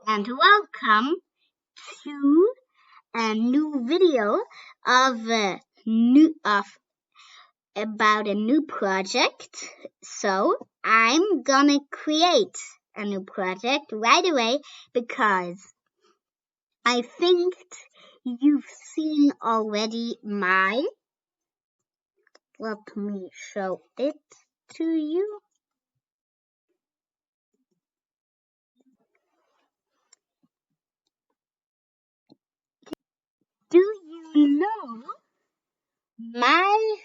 and welcome to a new video of about a new project. So I'm gonna create a new project right away because I think you've seen already let me show it to you. Do you know my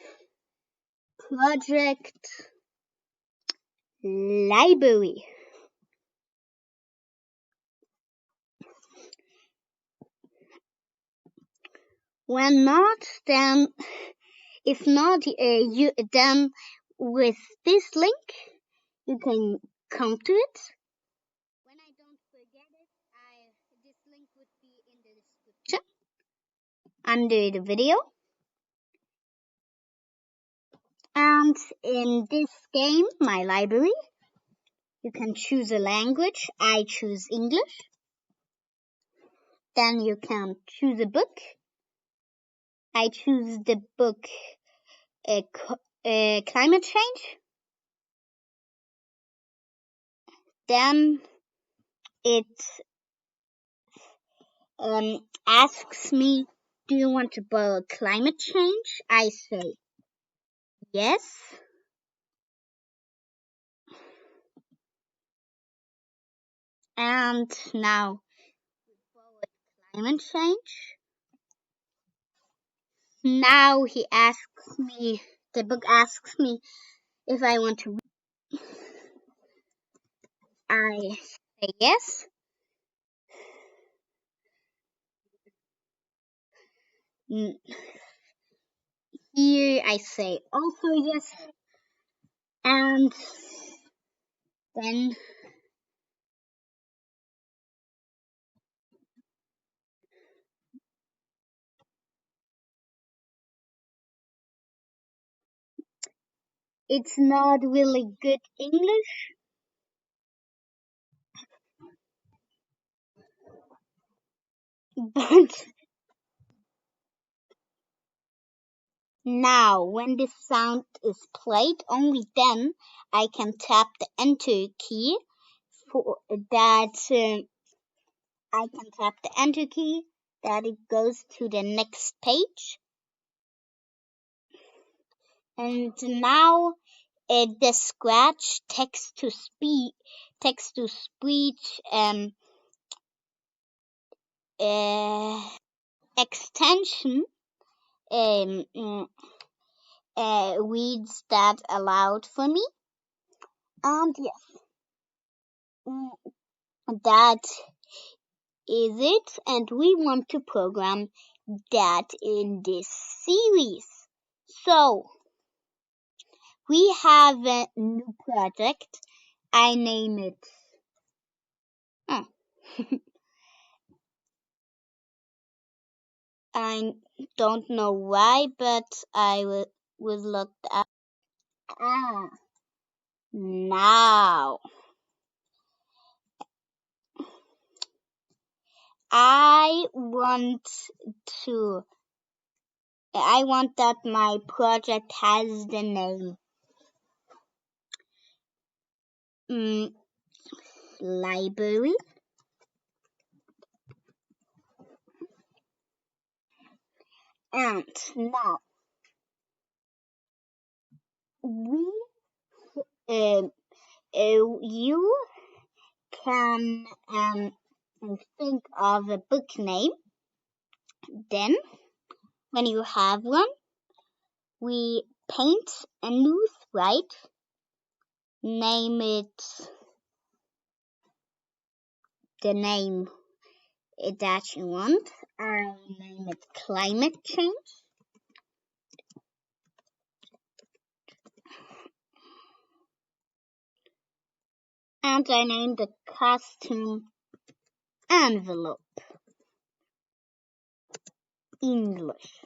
project library? When not, then if not, then with this link you can come to it. When I don't forget it, this link would be in the description under the video. And in this game, my library, you can choose a language. I choose English. Then you can choose a book. I choose the book Climate Change. Then it asks me, do you want to borrow climate change? I say yes. And now climate change. Now the book asks me if I want to read. I say yes. Here I say also yes. And then it's not really good English. But now when this sound is played, only then I can tap the enter key for that. I can tap the enter key that it goes to the next page. And now the Scratch text to speech extension reads that aloud for me. And yes, that is it. And we want to program that in this series. So we have a new project. I name it. I don't know why, but I was looked up. Now I want that my project has the name library. And now you can think of a book name. Then, when you have one, we paint a loose white. Name it the name that you want. I name it Climate Change. And I name the costume envelope English.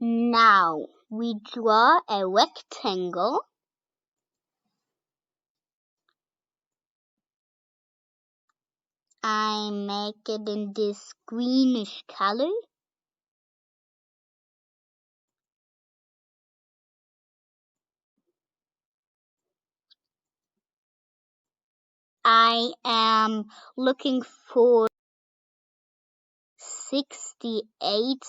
Now we draw a rectangle I make it in this greenish color. I am looking for 68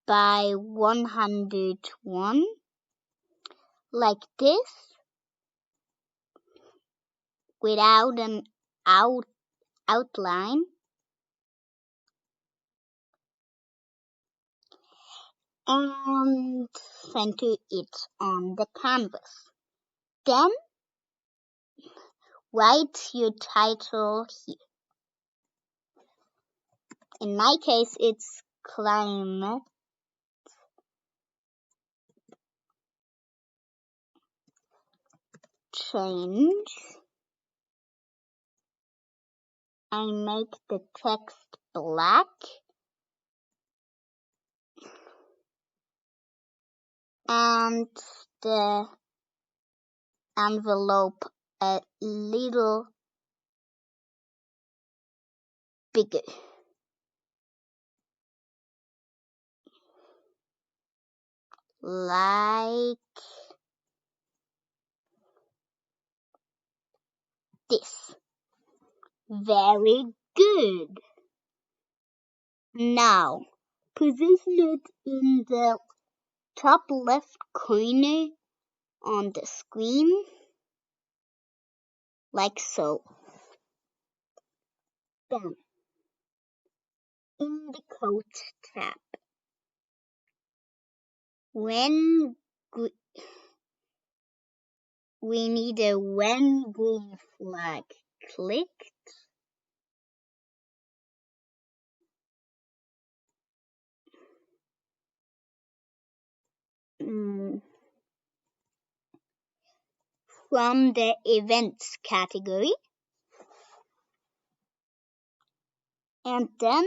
by 101, like this, without an outline. And center it on the canvas. Then write your title here. In my case, it's climate change. I make the text black. And the envelope a little bigger. Like this. Very good. Now, position it in the top left corner on the screen, like so. Then, in the Coach tab, when we need a when green flag clicked, from the events category, and then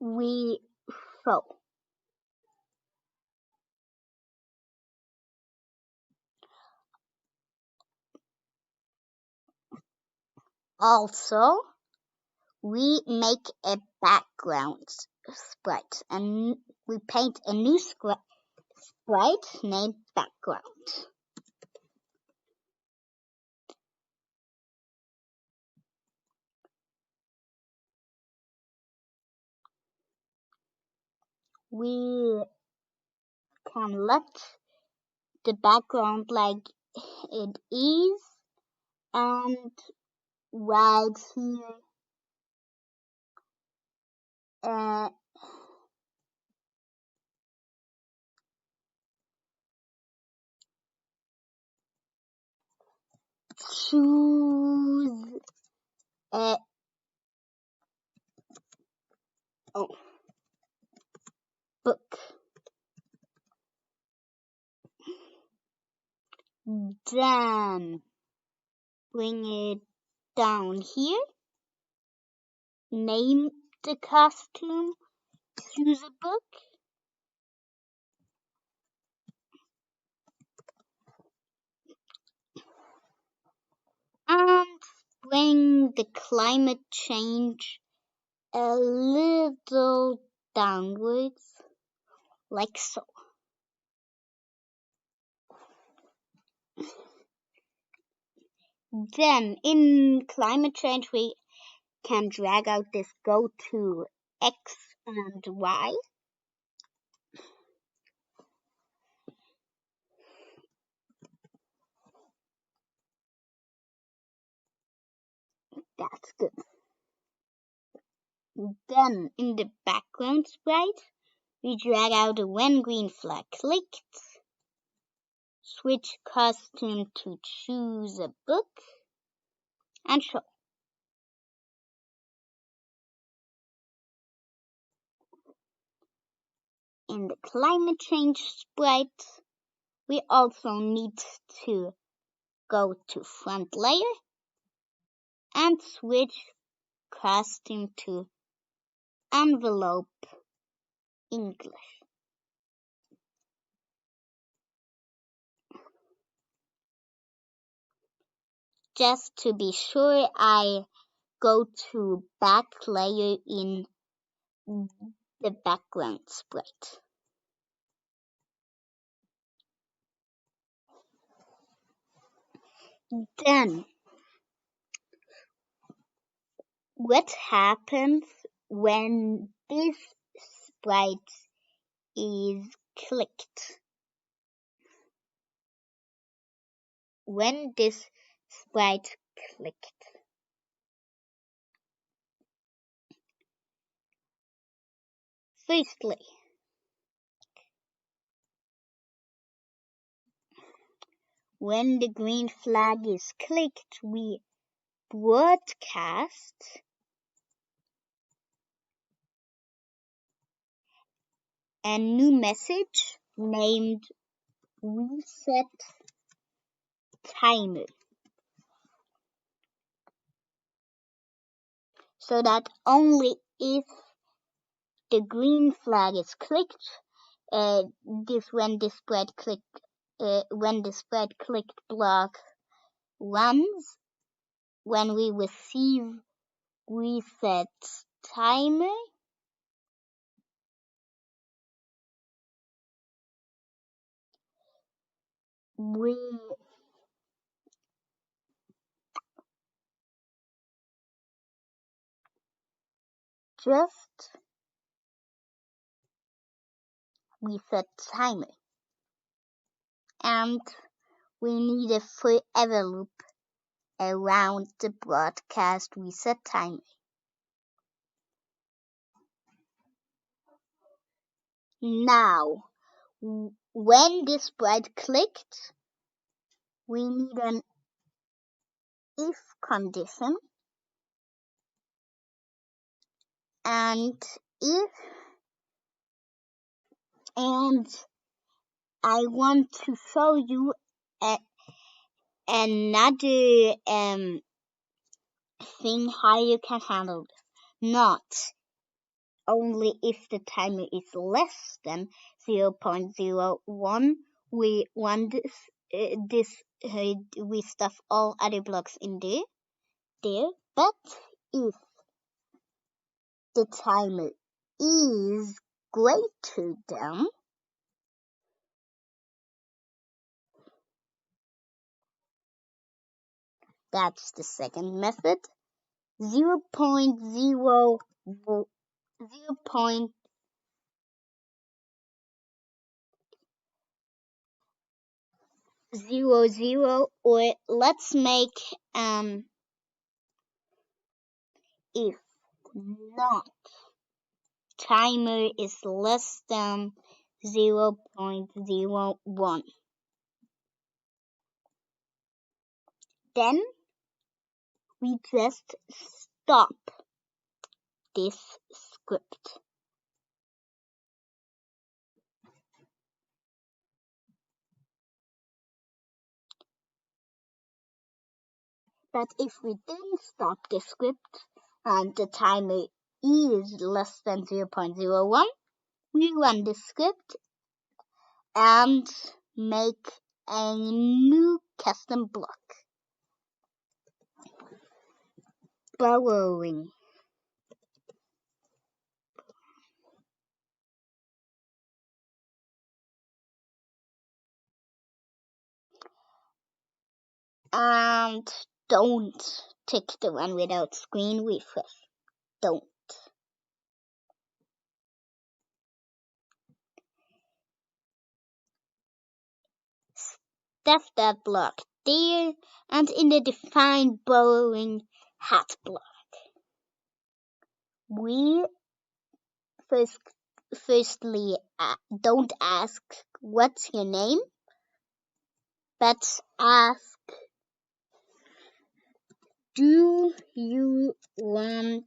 we show. Also, we make a background sprite, and we paint a new sprite named background. We can let the background like it is, and right here choose a book. Then bring it down here, name the costume, choose a book, and bring the climate change a little downwards, like so. Then in climate change, we can drag out this go to X and Y. That's good. Then in the background sprite, we drag out a when green flag clicked, switch costume to choose a book, and show. In the climate change sprite, we also need to go to front layer and switch costume to envelope English. just to be sure, I go to back layer in the background sprite. Then, what happens when this sprite is clicked? When this sprite clicked, firstly, when the green flag is clicked, we broadcast a new message named reset timer, so that only if the green flag is clicked, when the spread clicked block runs, when we receive reset timer, we just reset timer, and we need a forever loop around the broadcast reset timer. Now, when this sprite clicked, we need an if condition, and I want to show you another thing how you can handle this. Not only if the timer is less than 0.01, we want we stuff all other blocks in there, but if the timer is greater than that's the second method, 0.0 or let's make if not timer is less than 0.01, then we just stop this script. But if we didn't stop the script and the timer is less than 0.01, we run the script and make a new custom block. Borrowing. And don't tick the one without screen refresh. Don't. Stuff that block there and in the define borrowing hat block. We firstly don't ask what's your name, but ask, do you want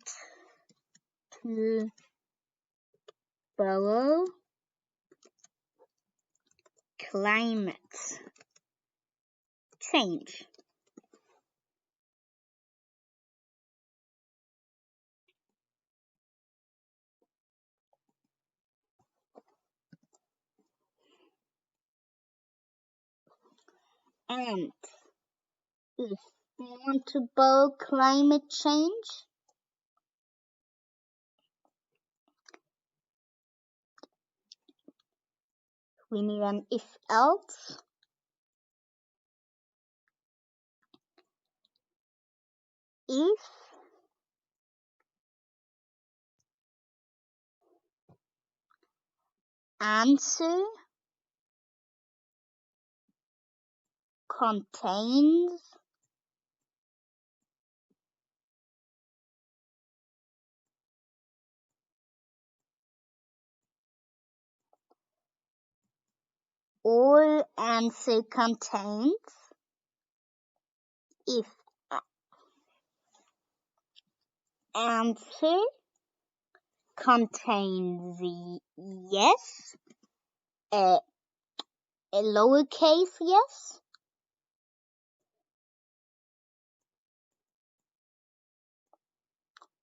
to borrow climate change? And if Do you want to borrow climate change? We need an if-else. If answer contains or answer contains if answer contains the yes, a lowercase yes,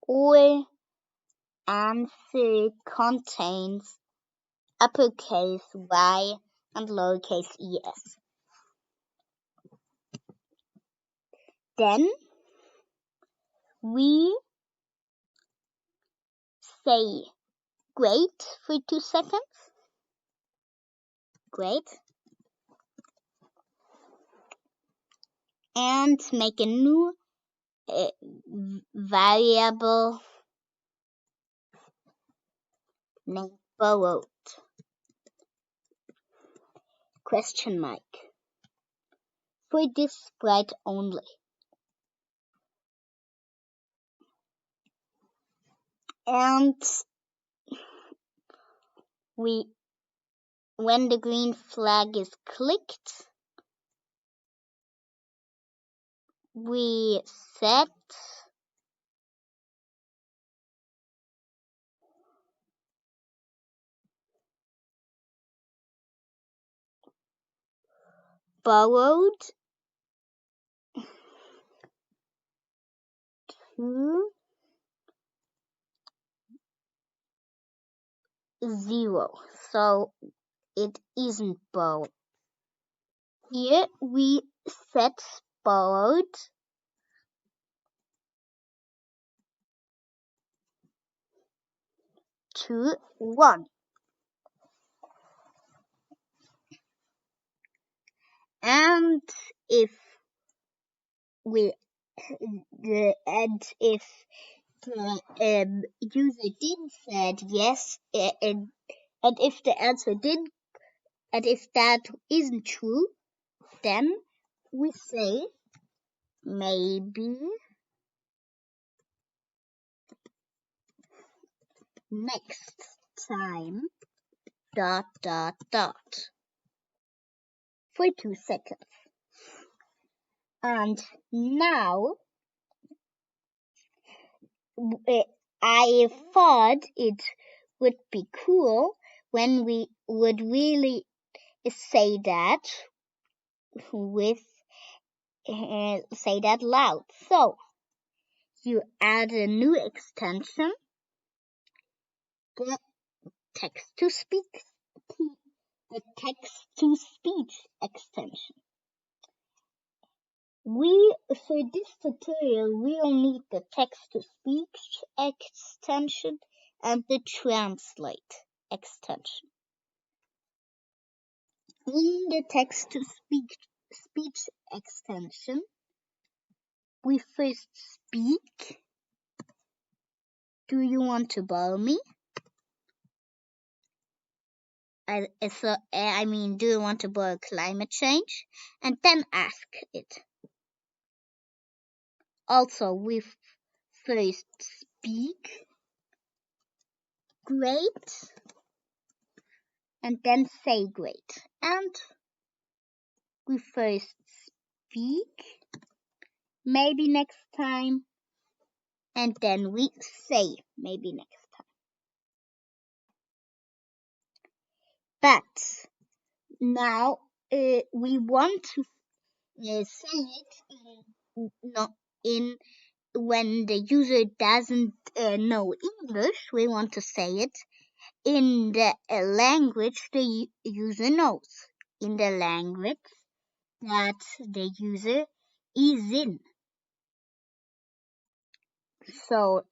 or answer contains uppercase y and lowercase es. Then we say great for 2 seconds. Great. And make a new variable named borrowed. Question mark. For this sprite only. And when the green flag is clicked, we set borrowed to 0. So it isn't borrowed. Here we set borrowed to 1. And if the user didn't said yes, and if the answer did, and if that isn't true, then we say maybe next time ... for 2 seconds. And now I thought it would be cool when we would really say that say that loud. So you add a new extension, the text-to-speech extension. For this tutorial, we'll need the text-to-speech extension and the translate extension. In the text-to-speech extension, we first speak. Do you want to borrow me? Do you want to borrow climate change? And then ask it. Also, we first speak great and then say great. And we first speak maybe next time and then we say maybe next time. But now we want to say it when the user doesn't know English. We want to say it in the language the user knows, in the language that the user is in. So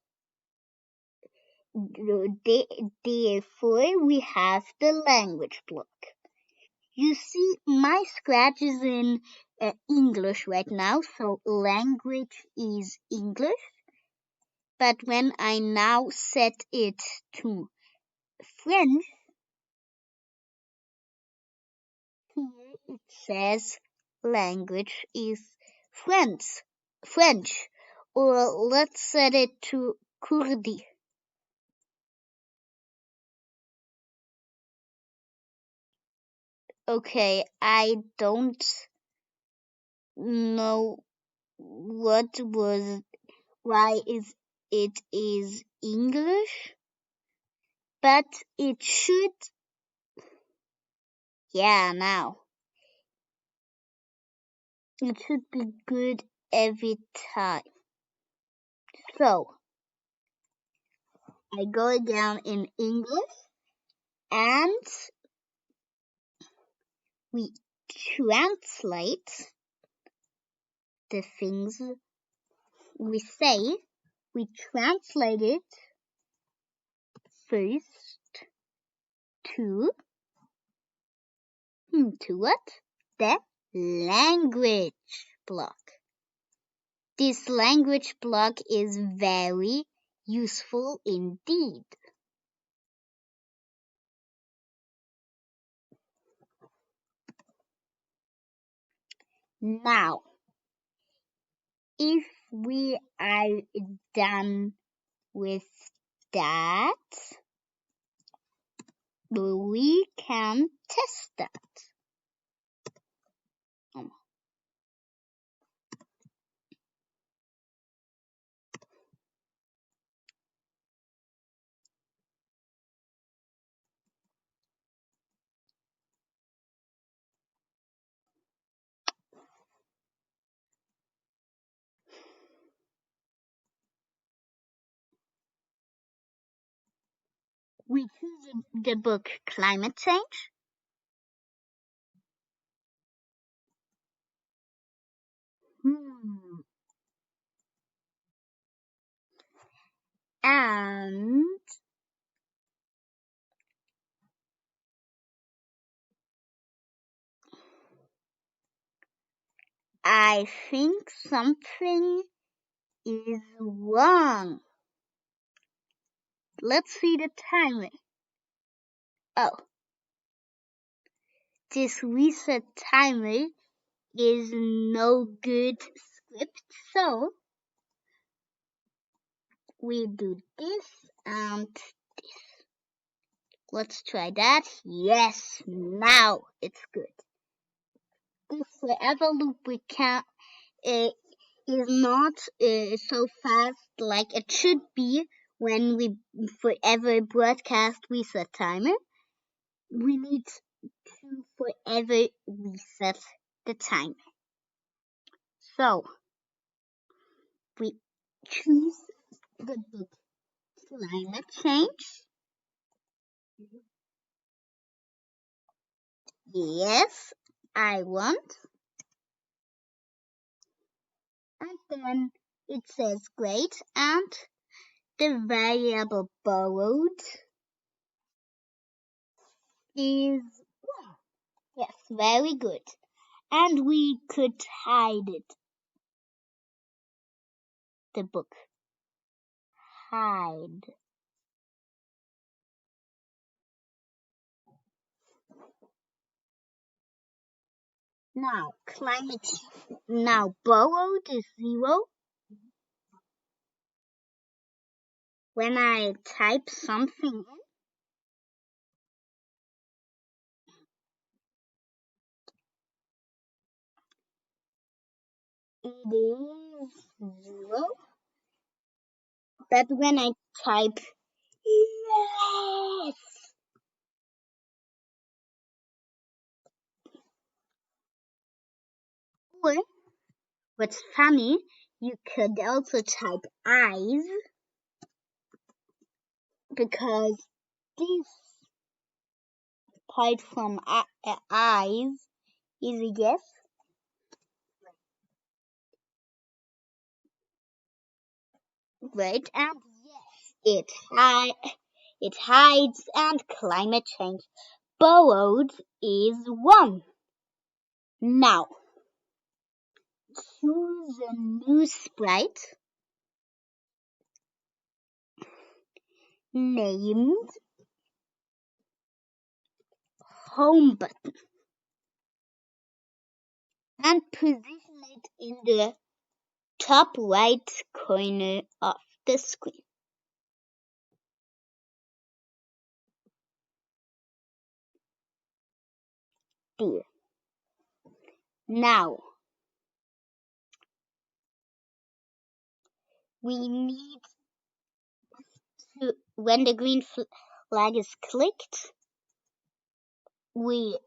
therefore we have the language block. You see, my scratch is in English right now, so language is English. But when I now set it to French, here it says language is French. Or let's set it to Kurdi. Okay, I don't know why it is English, but it should, now. It should be good every time. So, I go down in English and we translate the things we say. We translate it first to what? The language block. This language block is very useful indeed. Now, if we are done with that, we can test that. We choose the book Climate Change. And I think something is wrong. Let's see the timer. Oh, this reset timer is no good script, so we do this and this. Let's try that. Yes, now it's good. This forever loop we can is not so fast like it should be when we forever broadcast reset timer. We need to forever reset the timer. So we choose the book Climate Change. Yes, I want. And then it says great, and the variable borrowed is, yes, very good. And we could hide it. The book. Hide. Now, borrowed is 0. When I type something in, it is 0. But when I type yes, or what's funny, you could also type eyes, because this part from eyes is a yes. great, and yes, it hides and climate change. Borrowed is one. Now, choose a new sprite named Home Button and position it in the top right corner of the screen. There. Now, we need to, when the green flag is clicked, we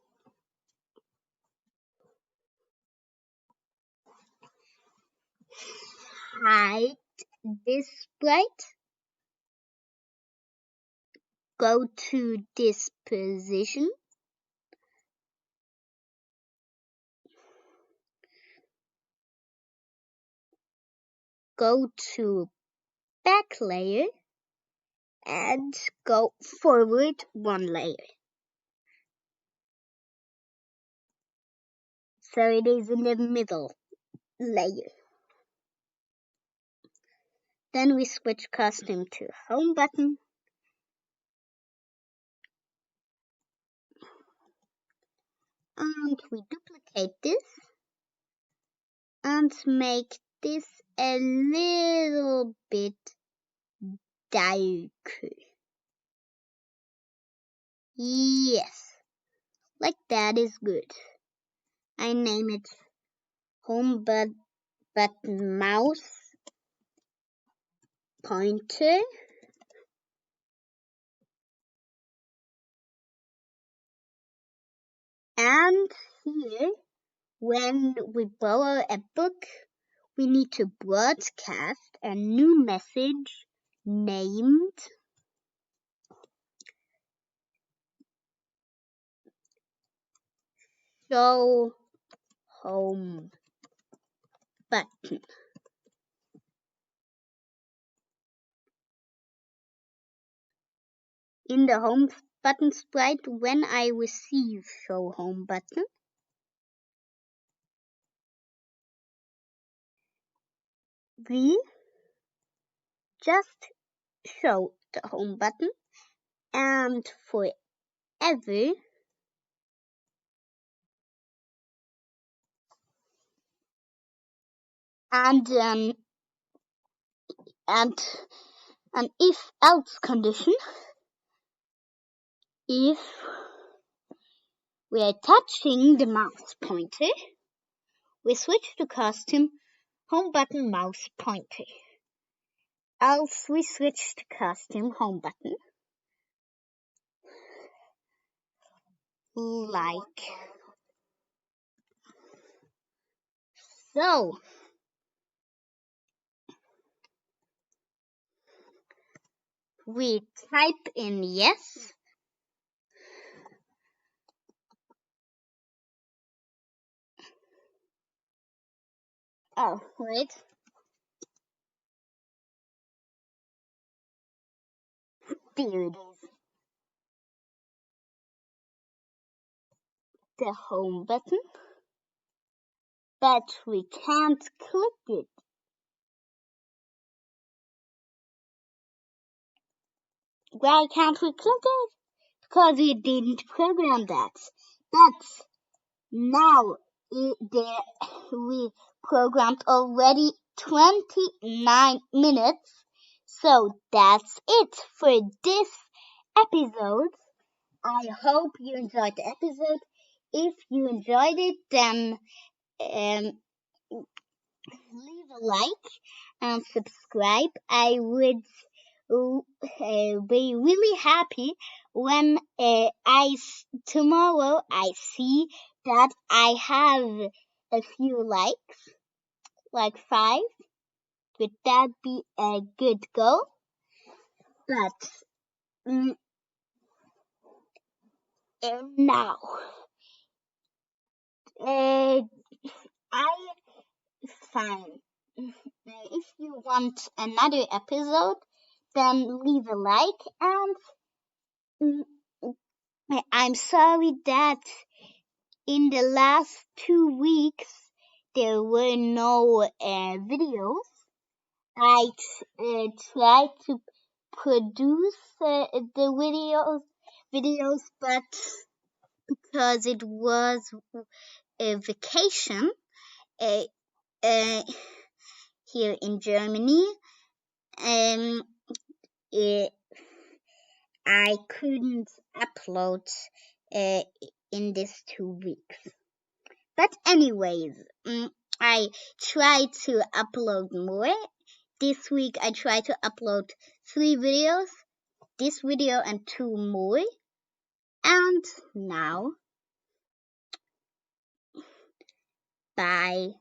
hide this sprite, go to this position, go to back layer, and go forward one layer. So it is in the middle layer. Then we switch costume to Home Button. And we duplicate this and make this a little bit darker. Yes, like that is good. I name it Home Button Mouse Pointer. And here, when we borrow a book, we need to broadcast a new message named Show Home Button. In the Home Button sprite, when I receive Show Home Button, we just show the Home Button, and forever and an if else condition. If we are touching the mouse pointer, we switch to costume Home Button Mouse Pointer. Else we switch to costume Home Button. Like so. We type in yes. Oh, wait. There it is. The Home Button. But we can't click it. Why can't we click it? Because we didn't program that. But now we programmed already 29 minutes. So that's it for this episode. I hope you enjoyed the episode. If you enjoyed it, then leave a like and subscribe. I would be really happy when tomorrow I see that I have a few likes, like 5. Would that be a good goal? But now, I find If you want another episode, then leave a like. And I'm sorry that in the last 2 weeks there were no videos. I tried to produce the videos, but because it was a vacation uh, uh, here in Germany, um, I couldn't upload in these 2 weeks. But anyways, I tried to upload more. This week I tried to upload 3 videos, this video and 2 more. And now, bye.